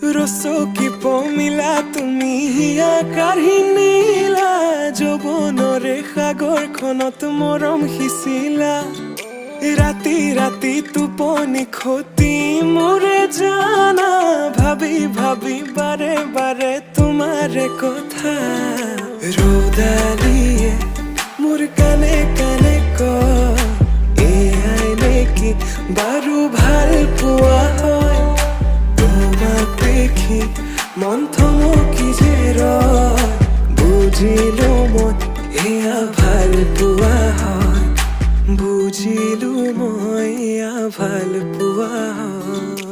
ৰচকি পমিলা তুমি হিয়া কাঢ়িনিলা যৌৱনৰে সাগৰখনত মৰম সিঁচিলা ৰাতি ৰাতি টোপনি খতি মোৰে জানা ভাবি ভাবি বাৰে বাৰে তোমাৰে কথা ৰ'দালিয়ে মোৰ কানে কানে কয় এয়াই নেকি বাৰু ভাল পোৱা হয় তোমাক দেখি মন থমকি যে ৰয় বুজিলো মই এয়া ভাল পোৱা হয় বুজিলো মই এয়া ভাল পোৱা হয়।